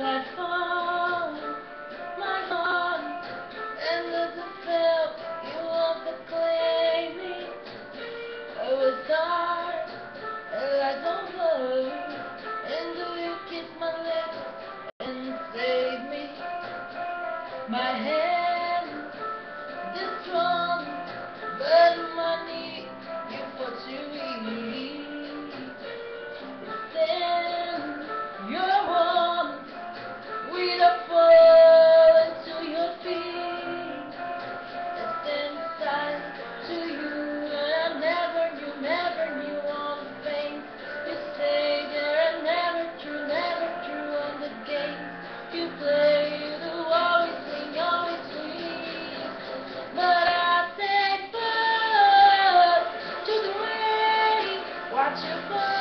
I found my heart, and as I felt you walked the claiming, it was dark, and lights over, and you kissed my lips and saved me. My hand is strong, but my knee, you fought too weak. Stand your warm, with a fall into your feet. I stand aside to you, and I never knew all the things you say there. I never true on the games you play. You always sweet. But I say bye to the rain. Watch you fall.